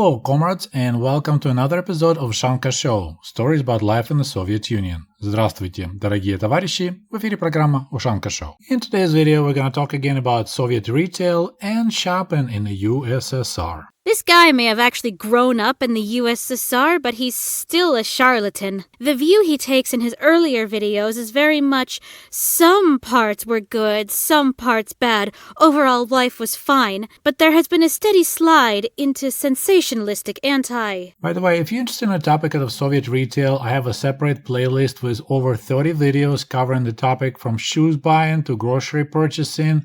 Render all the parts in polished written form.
Hello, comrades, and welcome to another episode of Ushanka Show. Stories about life in the Soviet Union. Здравствуйте, дорогие товарищи! В эфире программа Ushanka Show. In today's video, we're going to talk again about Soviet retail and shopping in the USSR. This guy may have actually grown up in the USSR, but he's still a charlatan. The view he takes in his earlier videos is very much, some parts were good, some parts bad, overall life was fine, but there has been a steady slide into sensationalistic anti. By the way, if you're interested in the topic of Soviet retail, I have a separate playlist with over 30 videos covering the topic from shoes buying to grocery purchasing,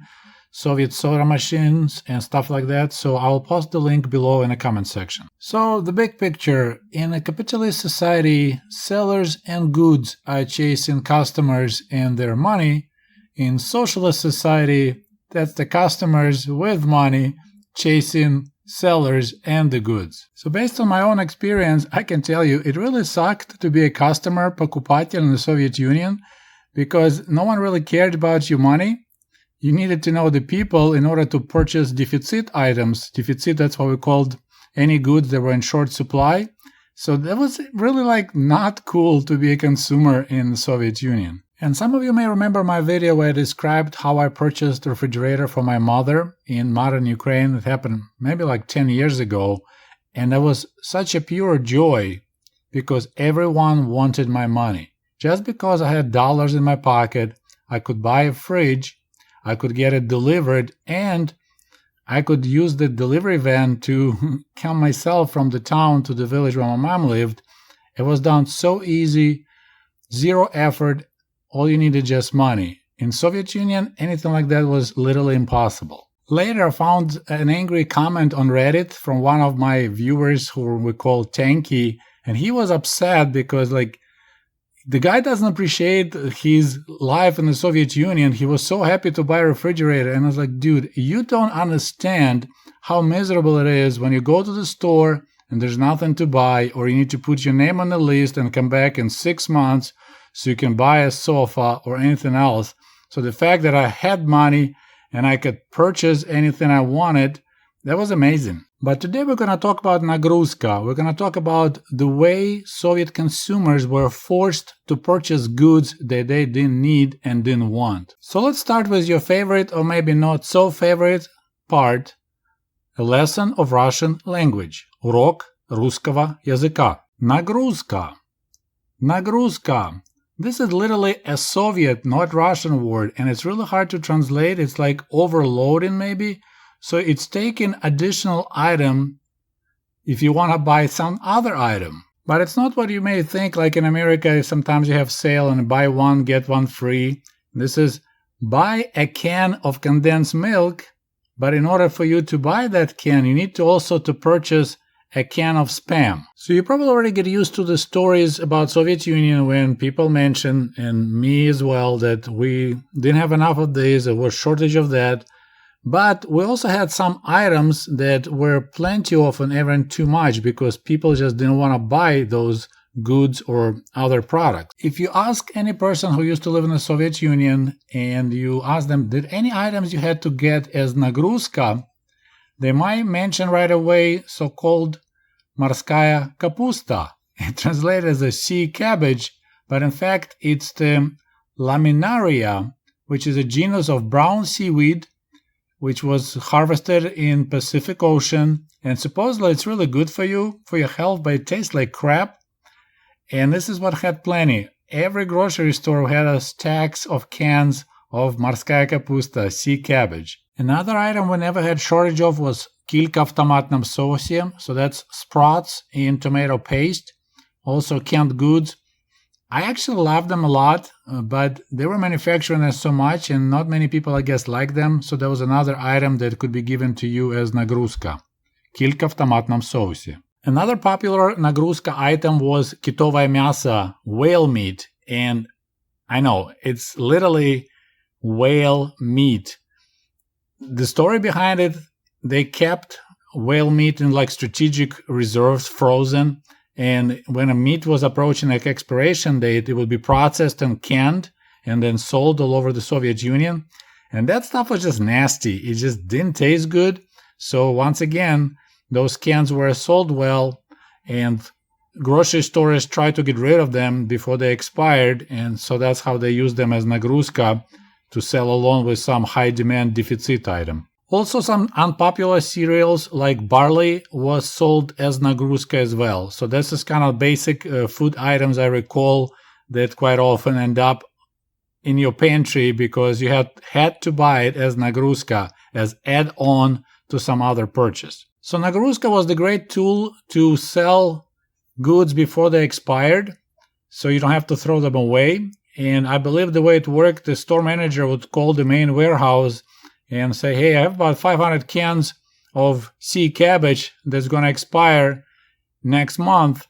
Soviet soda machines and stuff like that, so I'll post the link below in the comment section. So, the big picture. In a capitalist society, sellers and goods are chasing customers and their money. In socialist society, that's the customers with money chasing sellers and the goods. So based on my own experience, I can tell you it really sucked to be a customer, покупатель in the Soviet Union, because no one really cared about your money. You needed to know the people in order to purchase deficit items. Deficit, that's what we called any goods that were in short supply. So that was really not cool to be a consumer in the Soviet Union. And some of you may remember my video where I described how I purchased a refrigerator for my mother in modern Ukraine. It happened maybe 10 years ago. And that was such a pure joy because everyone wanted my money. Just because I had dollars in my pocket, I could buy a fridge, I could get it delivered, and I could use the delivery van to come myself from the town to the village where my mom lived. It was done so easy, zero effort, all you needed just money. In Soviet Union, anything like that was literally impossible. Later, I found an angry comment on Reddit from one of my viewers who we call Tanky, and he was upset because the guy doesn't appreciate his life in the Soviet Union. He was so happy to buy a refrigerator. And I was like, dude, you don't understand how miserable it is when you go to the store and there's nothing to buy, or you need to put your name on the list and come back in 6 months so you can buy a sofa or anything else. So the fact that I had money and I could purchase anything I wanted, that was amazing. But today we're going to talk about nagruzka. We're going to talk about the way Soviet consumers were forced to purchase goods that they didn't need and didn't want. So let's start with your favorite or maybe not so favorite part, a lesson of Russian language. Урок русского языка. Nagruzka. Nagruzka. This is literally a Soviet, not Russian word, and it's really hard to translate. It's like overloading maybe. So it's taking additional item if you want to buy some other item. But it's not what you may think, like in America, sometimes you have sale and buy one, get one free. This is buy a can of condensed milk, but in order for you to buy that can, you need to also to purchase a can of Spam. So you probably already get used to the stories about Soviet Union when people mention, and me as well, that we didn't have enough of this, there was shortage of that. But we also had some items that were plenty of and even too much because people just didn't want to buy those goods or other products. If you ask any person who used to live in the Soviet Union and you ask them, did any items you had to get as nagruzka, they might mention right away so-called morskaya kapusta. It translated as a sea cabbage, but in fact it's the laminaria, which is a genus of brown seaweed which was harvested in Pacific Ocean, and supposedly it's really good for you, for your health, but it tastes like crap. And this is what had plenty. Every grocery store had a stacks of cans of morskaya kapusta, sea cabbage. Another item we never had shortage of was kilka в томатном соусе, so that's sprouts in tomato paste, also canned goods. I actually love them a lot, but they were manufacturing them so much and not many people, I guess, like them. So that was another item that could be given to you as nagruzka. Kilka в томатном соусе. Another popular nagruzka item was китовое мясо, whale meat. And I know, it's literally whale meat. The story behind it, they kept whale meat in strategic reserves frozen. And when a meat was approaching expiration date, it would be processed and canned and then sold all over the Soviet Union. And that stuff was just nasty. It just didn't taste good. So once again, those cans were sold well, and grocery stores tried to get rid of them before they expired, and so that's how they used them as nagruzka to sell along with some high-demand deficit item. Also, some unpopular cereals like barley was sold as nagruzka as well. So this is kind of basic food items I recall that quite often end up in your pantry because you had to buy it as nagruzka, as add-on to some other purchase. So nagruzka was the great tool to sell goods before they expired, so you don't have to throw them away. And I believe the way it worked, the store manager would call the main warehouse and say, hey, I have about 500 cans of sea cabbage that's going to expire next month.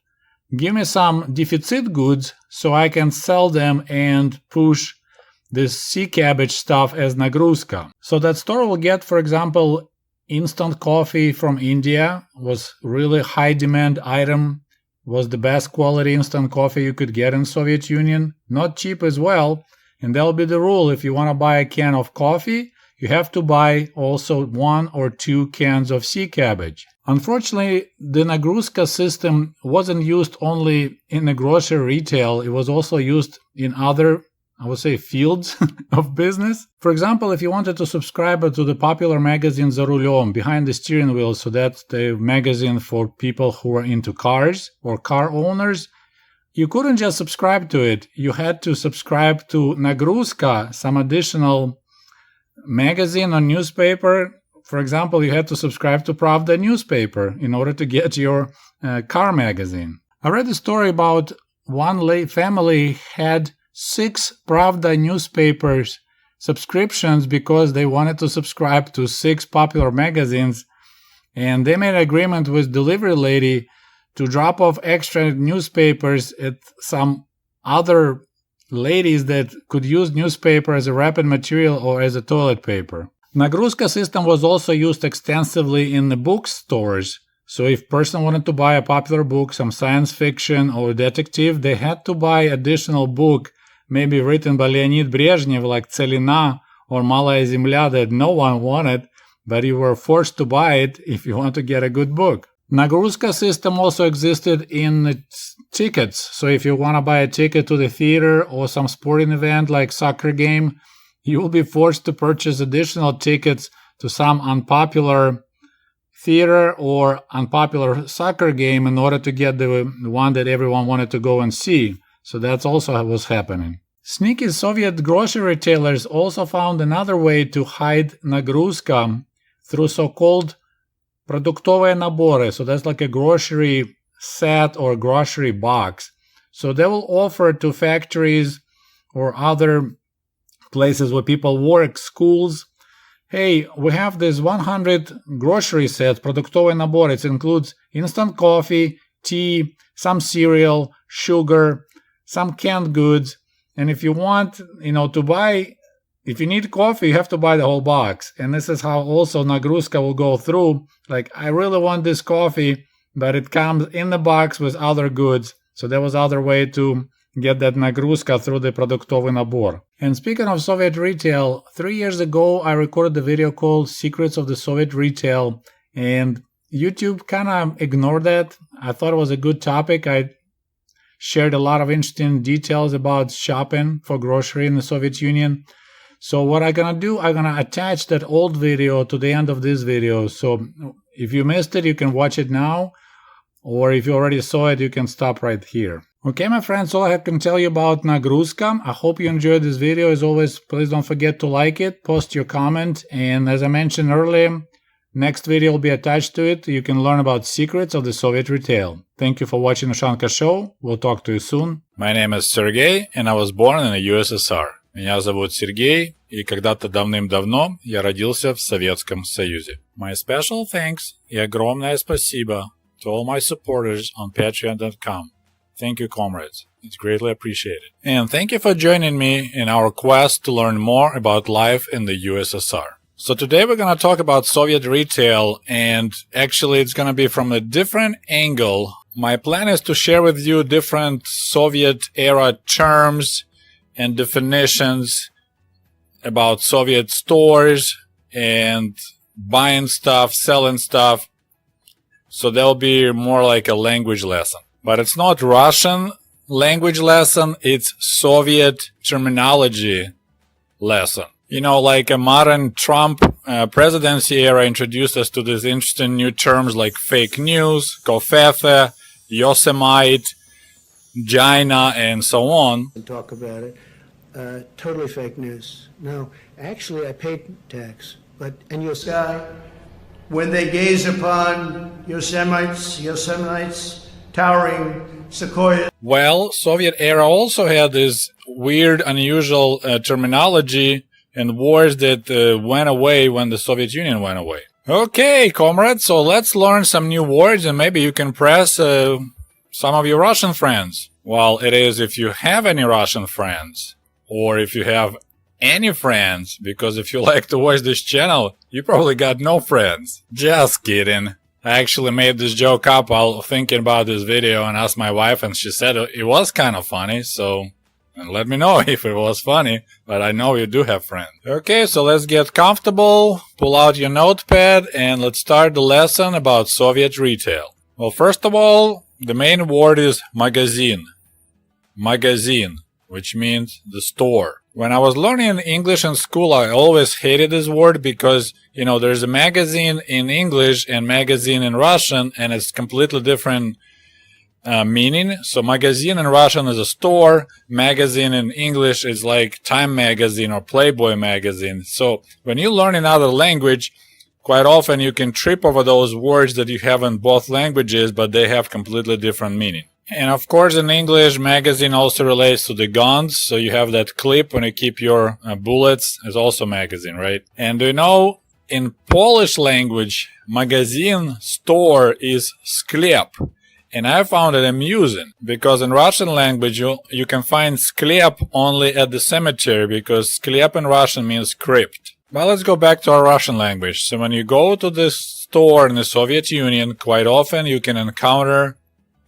Give me some deficit goods so I can sell them and push this sea cabbage stuff as nagruzka. So that store will get, for example, instant coffee from India, was really high demand item, was the best quality instant coffee you could get in Soviet Union, not cheap as well. And that'll be the rule. If you want to buy a can of coffee, you have to buy also 1 or 2 cans of sea cabbage. Unfortunately, the nagruzka system wasn't used only in the grocery retail. It was also used in other, I would say, fields of business. For example, if you wanted to subscribe to the popular magazine За рулем, Behind the Steering Wheel, so that's the magazine for people who are into cars or car owners, you couldn't just subscribe to it. You had to subscribe to nagruzka, some additional magazine or newspaper. For example, you had to subscribe to Pravda newspaper in order to get your car magazine. I read a story about one family had 6 Pravda newspapers subscriptions because they wanted to subscribe to 6 popular magazines, and they made an agreement with delivery lady to drop off extra newspapers at some other ladies that could use newspaper as a wrapping material or as a toilet paper. Nagruzka system was also used extensively in the bookstores. So if person wanted to buy a popular book, some science fiction or detective, they had to buy additional book, maybe written by Leonid Brezhnev, like Celina or Malaya Zemlya, that no one wanted, but you were forced to buy it if you want to get a good book. Nagruzka system also existed in tickets. So if you want to buy a ticket to the theater or some sporting event like soccer game, you will be forced to purchase additional tickets to some unpopular theater or unpopular soccer game in order to get the one that everyone wanted to go and see. So that's also what was happening. Sneaky Soviet grocery retailers also found another way to hide nagruzka through so-called продуктовые наборы. So that's like a grocery set or grocery box. So they will offer to factories or other places where people work, schools, hey, we have this 100 grocery set, продуктовые наборы. It includes instant coffee, tea, some cereal, sugar, some canned goods. And if you want, to buy, if you need coffee, you have to buy the whole box. And this is how also nagruzka will go through. Like, I really want this coffee, but it comes in the box with other goods. So there was other way to get that nagruzka through the продуктовый набор. And speaking of Soviet retail, 3 years ago, I recorded a video called Secrets of the Soviet Retail. And YouTube kind of ignored that. I thought it was a good topic. I shared a lot of interesting details about shopping for grocery in the Soviet Union. So what I'm going to do, I'm going to attach that old video to the end of this video. So if you missed it, you can watch it now. Or if you already saw it, you can stop right here. Okay, my friends, all I can tell you about nagruzka. I hope you enjoyed this video. As always, please don't forget to like it, post your comment. And as I mentioned earlier, next video will be attached to it. You can learn about secrets of the Soviet retail. Thank you for watching Ushanka Show. We'll talk to you soon. My name is Sergey, and I was born in the USSR. Меня зовут Сергей, и когда-то давным-давно я родился в Советском Союзе. My special thanks и огромное спасибо to all my supporters on Patreon.com. Thank you, comrades. It's greatly appreciated. And thank you for joining me in our quest to learn more about life in the USSR. So today we're going to talk about Soviet retail, and actually it's going to be from a different angle. My plan is to share with you different Soviet era terms and definitions about Soviet stores and buying stuff, selling stuff. so there'll be more like a language lesson. But it's not Russian language lesson, it's Soviet terminology lesson. You know, like a modern Trump presidency era introduced us to these interesting new terms like fake news, kofefe, Yosemite, Jaina, and so on. And talk about it. Totally fake news. No, actually, I paid tax. But, and you'll sky, when they gaze upon Yosemites, towering sequoias. Well, Soviet era also had this weird, unusual terminology and words that went away when the Soviet Union went away. Okay, comrades, so let's learn some new words and maybe you can impress some of your Russian friends. Well, it is if you have any Russian friends, or if you have any friends, because if you like to watch this channel, you probably got no friends. Just kidding. I actually made this joke up while thinking about this video and asked my wife, and she said it was kind of funny, so and let me know if it was funny, but I know you do have friends. Okay, so let's get comfortable, pull out your notepad, and let's start the lesson about Soviet retail. Well, first of all, the main word is magazin. Magazin, which means the store. When I was learning English in school, I always hated this word because, you know, there's a magazine in English and magazine in Russian, and it's completely different meaning. So magazine in Russian is a store, magazine in English is like Time magazine or Playboy magazine. So when you learn another language, quite often you can trip over those words that you have in both languages, but they have completely different meaning. And of course in English, magazine also relates to the guns. So you have that clip when you keep your bullets, is also magazine, right? And do you know, in Polish language, magazine, store, is sklep. And I found it amusing because in Russian language you can find sklep only at the cemetery because sklep in Russian means crypt. But let's go back to our Russian language. So when you go to this store in the Soviet Union, quite often you can encounter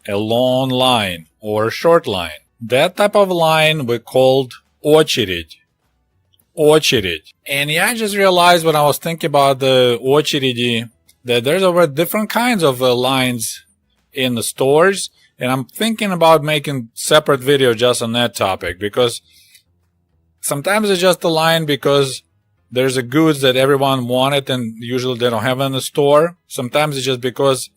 a long line or a short line. That type of line we called очередь. Очередь. And yeah, I just realized when I was thinking about the очереди that there's over different kinds of lines in the stores, and I'm thinking about making separate video just on that topic because sometimes it's just a line because there's a goods that everyone wanted and usually they don't have in the store. Sometimes it's just because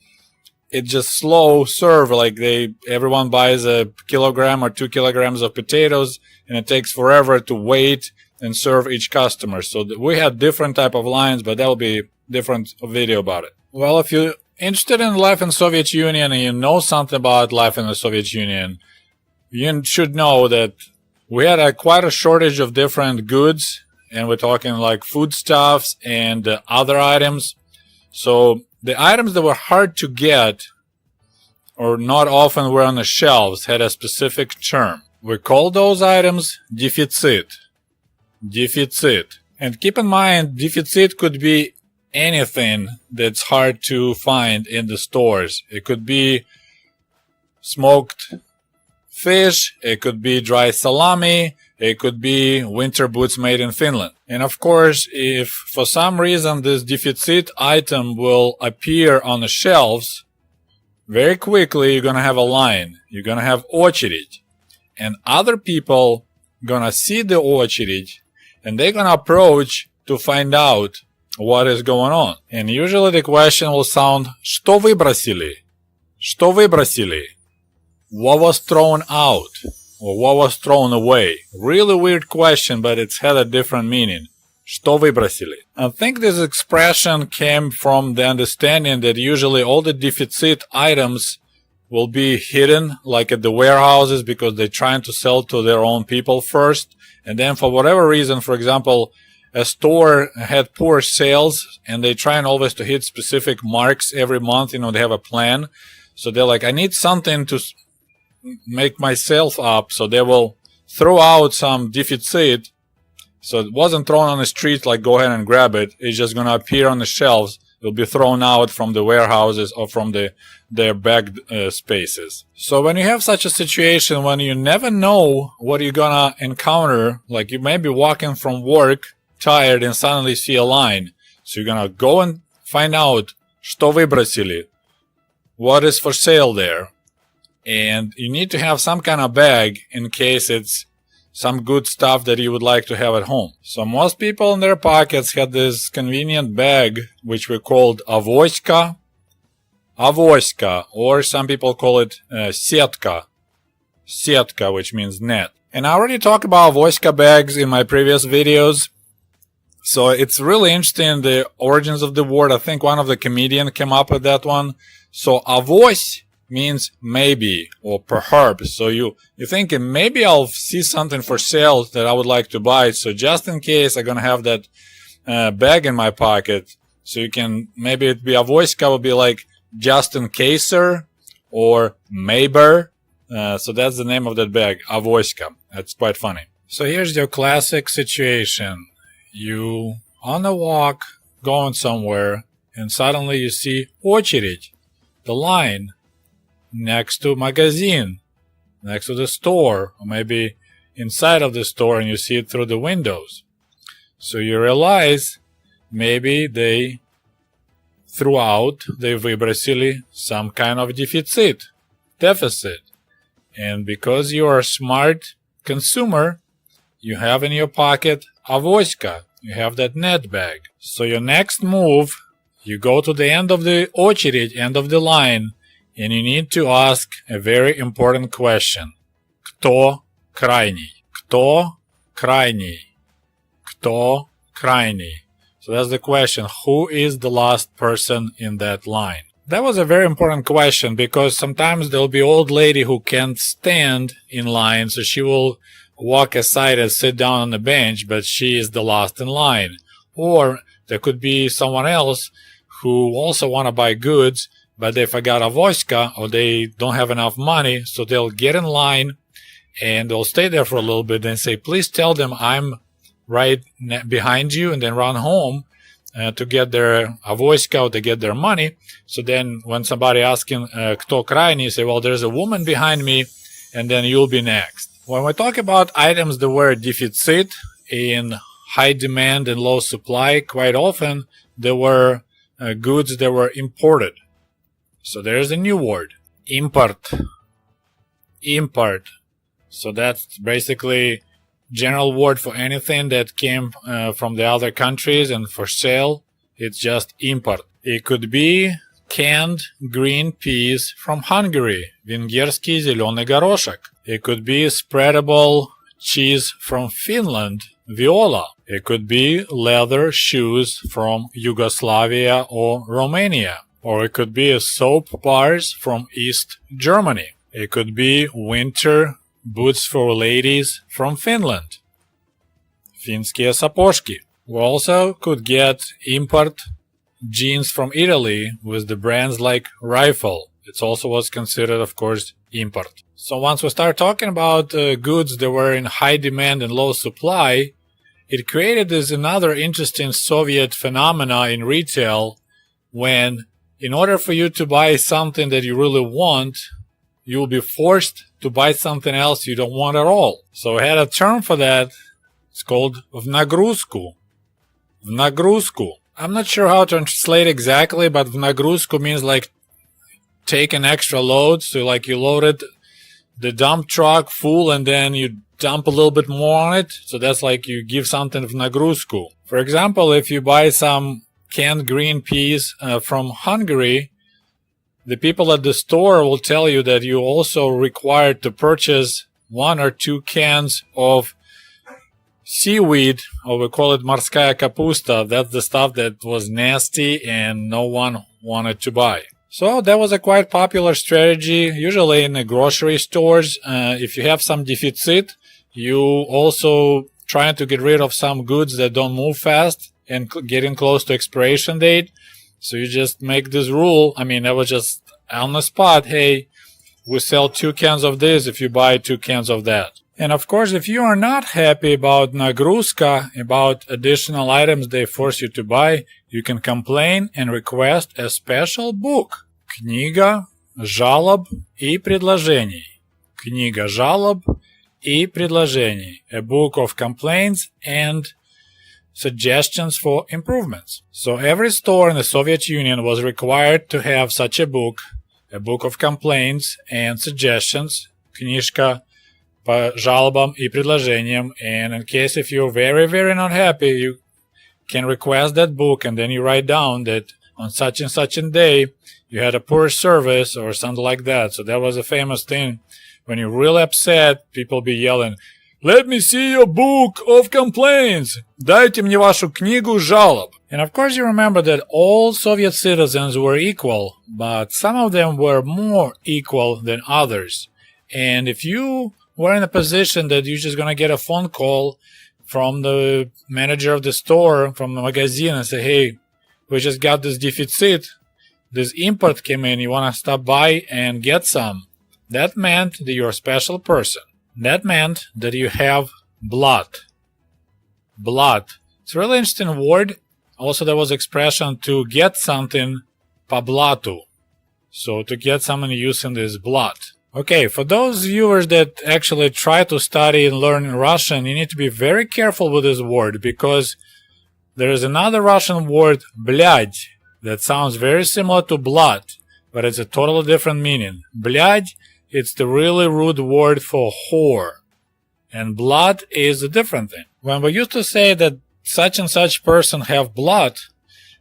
it's just slow serve, like everyone buys a kilogram or 2 kilograms of potatoes and it takes forever to wait and serve each customer. So we had different type of lines, but that'll be different video about it. Well, if you're interested in life in Soviet Union and you know something about life in the Soviet Union, you should know that we had quite a shortage of different goods, and we're talking like foodstuffs and other items. So the items that were hard to get or not often were on the shelves had a specific term. We call those items deficit. Deficit. And keep in mind, deficit could be anything that's hard to find in the stores. It could be smoked fish, it could be dry salami, it could be winter boots made in Finland. And of course, if for some reason this deficit item will appear on the shelves, very quickly you're gonna have a line. You're gonna have очередь. And other people gonna see the очередь and they're gonna approach to find out what is going on. And usually the question will sound «Что выбросили?» «Что выбросили?» What was thrown out? Or what was thrown away? Really weird question, but it's had a different meaning. «Что выбросили?» I think this expression came from the understanding that usually all the deficit items will be hidden, like at the warehouses, because they're trying to sell to their own people first. And then for whatever reason, for example, a store had poor sales and they try and always to hit specific marks every month. You know, they have a plan. So they're like, I need something to make my sales up. So they will throw out some deficit. So it wasn't thrown on the street, like go ahead and grab it. It's just going to appear on the shelves. It'll be thrown out from the warehouses or from their back spaces. So when you have such a situation, when you never know what you're going to encounter, like you may be walking from work tired and suddenly see a line. So you're gonna go and find out, что выбросили. what is for sale there. And you need to have some kind of bag in case it's some good stuff that you would like to have at home. So most people in their pockets had this convenient bag, which we called avoська, or some people call it setka, which means net. And I already talked about avoська bags in my previous videos. So it's really interesting, the origins of the word. I think one of the comedians came up with that one. So avось means maybe or perhaps. So you're thinking maybe I'll see something for sale that I would like to buy. So just in case I'm going to have that bag in my pocket. So you can, maybe it'd be avoська would be like just in caser or maybe. So that's the name of that bag, avoська. That's quite funny. So here's your classic situation. You on a walk, going somewhere, and suddenly you see очередь, the line, next to magazine, next to the store, or maybe inside of the store, and you see it through the windows. So you realize maybe they выбросили some kind of deficit. And because you are a smart consumer, you have in your pocket avoська. You have that net bag. So your next move, you go to the end of the очередь, end of the line, and you need to ask a very important question. Кто крайний? Кто крайний? Кто крайний? So that's the question. Who is the last person in that line? That was a very important question because sometimes there'll be an old lady who can't stand in line, so she will walk aside and sit down on the bench, but she is the last in line. Or there could be someone else who also want to buy goods, but they forgot avoська or they don't have enough money, so they'll get in line and they'll stay there for a little bit and say, please tell them I'm right behind you, and then run home to get their avoська or to get their money. So then when somebody asking кто крайний, you say, well, there's a woman behind me, and then you'll be next. When we talk about items that were deficit, in high demand and low supply, quite often there were goods that were imported. So there's a new word, import. So that's basically general word for anything that came from the other countries and for sale. It's just import. It could be canned green peas from Hungary, венгерский зеленый горошек. It could be spreadable cheese from Finland, Viola. It could be leather shoes from Yugoslavia or Romania. Or it could be soap bars from East Germany. It could be winter boots for ladies from Finland, финские сапожки. We also could get import jeans from Italy with the brands like Rifle. It also was considered, of course, import. So once we start talking about goods that were in high demand and low supply, it created this another interesting Soviet phenomena in retail when, in order for you to buy something that you really want, you will be forced to buy something else you don't want at all. So we had a term for that. It's called в нагрузку. В нагрузку. I'm not sure how to translate exactly, but в нагрузку means like take an extra load. So like you loaded the dump truck full and then you dump a little bit more on it. So that's like you give something в нагрузку. For example, if you buy some canned green peas from Hungary, the people at the store will tell you that you also required to purchase 1 or 2 cans of seaweed, or we call it morskaya kapusta. That's the stuff that was nasty and no one wanted to buy. So that was a quite popular strategy, usually in the grocery stores. If you have some deficit, you also trying to get rid of some goods that don't move fast and getting close to expiration date. So you just make this rule. I mean, that was just on the spot. Hey, we sell 2 cans of this if you buy 2 cans of that. And of course, if you are not happy about нагрузка, about additional items they force you to buy, you can complain and request a special book. Книга жалоб и предложений. Книга жалоб и предложений. A book of complaints and suggestions for improvements. So every store in the Soviet Union was required to have such a book a book of complaints and suggestions, книжка по жалобам и предложениям, and in case if you're very, very not happy, you can request that book, and then you write down that on such and such a day you had a poor service or something like that. So that was a famous thing. When you're really upset, people be yelling, "Let me see your book of complaints! Дайте мне вашу книгу жалоб!" And of course you remember that all Soviet citizens were equal, but some of them were more equal than others. And if you were in a position that you're just gonna get a phone call from the manager of the store, from the magazine, and say, "Hey, we just got this deficit, this import came in, you wanna stop by and get some," that meant that you're a special person. That meant that you have BLAT. BLAT. It's a really interesting word. Also, there was expression to get something по блату. So to get something using this BLAT. Okay, for those viewers that actually try to study and learn Russian, you need to be very careful with this word, because there is another Russian word, блядь, that sounds very similar to BLAT, but it's a totally different meaning. Блядь, it's the really rude word for whore. And BLAT is a different thing. When we used to say that such and such person have BLAT,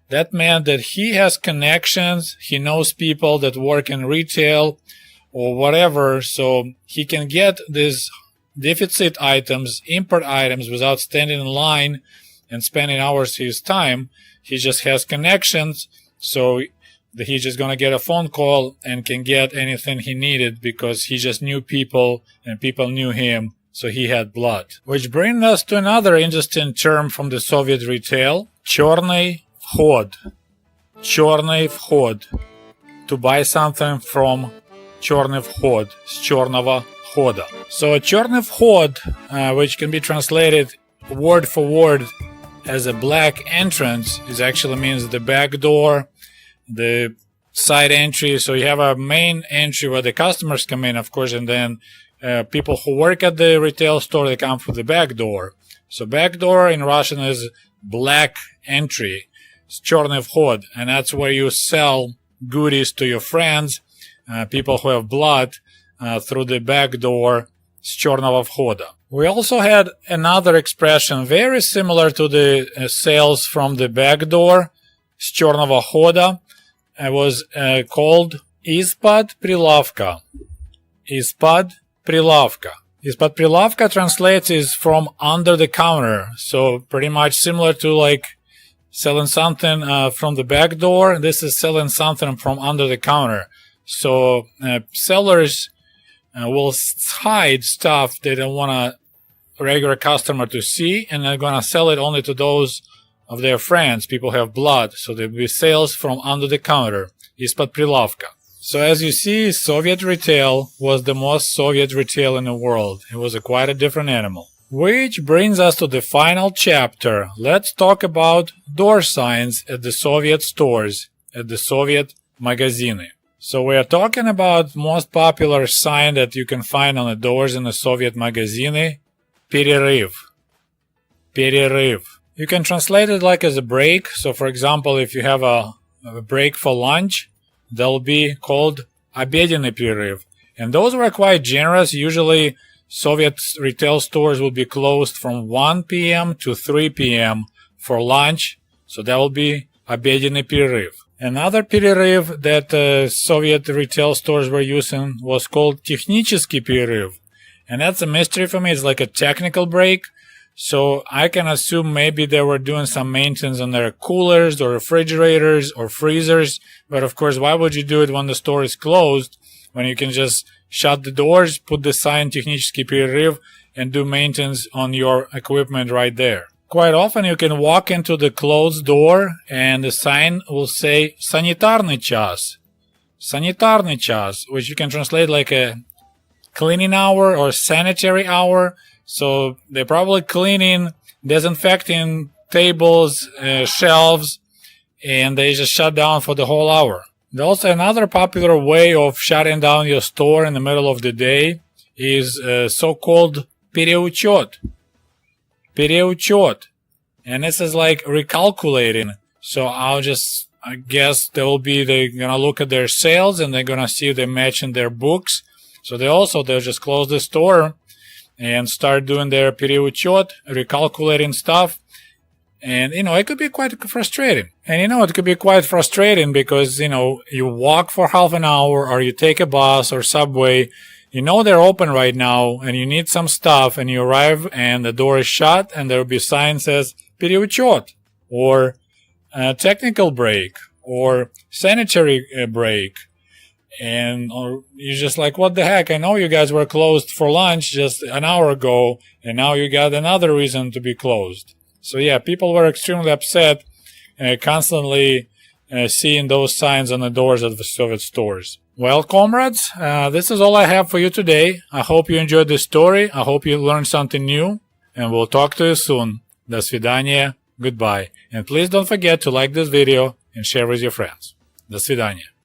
that meant that he has connections, he knows people that work in retail or whatever, so he can get these deficit items, import items, without standing in line and spending hours of his time. He just has connections, so he's just gonna get a phone call and can get anything he needed because he just knew people and people knew him, so he had BLAT. Which brings us to another interesting term from the Soviet retail, черный вход. Черный вход. To buy something from черный вход, с черного хода. So черный вход, which can be translated word for word as a black entrance, it actually means the back door, the side entry. So you have a main entry where the customers come in, of course, and then people who work at the retail store, they come through the back door. So back door in Russian is black entry, черный вход, and that's where you sell goodies to your friends, people who have BLAT, through the back door, с черного входа. We also had another expression very similar to the sales from the back door, с черного хода. It was called из-под прилавка. Из-под прилавка. Из-под прилавка translates is from under the counter. So pretty much similar to like selling something from the back door. This is selling something from under the counter. So sellers will hide stuff they don't want a regular customer to see, and they're gonna sell it only to those of their friends. People have BLAT, so there'll be sales from under the counter, из-под прилавка. So as you see, Soviet retail was the most Soviet retail in the world. It was quite a different animal. Which brings us to the final chapter. Let's talk about door signs at the Soviet stores, at the Soviet magazины. So we are talking about most popular sign that you can find on the doors in the Soviet magazины, перерыв. Перерыв. You can translate it like as a break. So for example, if you have a break for lunch, they'll be called обеденный перерыв. And those were quite generous. Usually Soviet retail stores will be closed from 1 p.m. to 3 p.m. for lunch. So that will be обеденный перерыв. Another перерыв that Soviet retail stores were using was called технический перерыв. And that's a mystery for me. It's like a technical break. So I can assume maybe they were doing some maintenance on their coolers or refrigerators or freezers. But of course, why would you do it when the store is closed, when you can just shut the doors, put the sign технический перерыв, and do maintenance on your equipment right there? Quite often you can walk into the closed door and the sign will say санитарный час. Санитарный час, which you can translate like a cleaning hour or sanitary hour. So they're probably cleaning, disinfecting tables, shelves, and they just shut down for the whole hour. There's also another popular way of shutting down your store in the middle of the day is so-called переучет. Переучет. And this is like recalculating. So I'll just I guess they're gonna look at their sales and they're gonna see if they match in their books. So they'll just close the store and start doing their переучет, recalculating stuff. And, it could be quite frustrating. And, it could be quite frustrating because, you walk for half an hour or you take a bus or subway. They're open right now and you need some stuff and you arrive and the door is shut and there'll be a sign that says переучет or technical break or sanitary break. And you're just like, what the heck? I know you guys were closed for lunch just an hour ago and now you got another reason to be closed. So yeah, people were extremely upset, constantly seeing those signs on the doors of the Soviet stores. Well, comrades, this is all I have for you today. I hope you enjoyed this story. I hope you learned something new, and we'll talk to you soon. До свидания. Goodbye. And please don't forget to like this video and share with your friends. До свидания.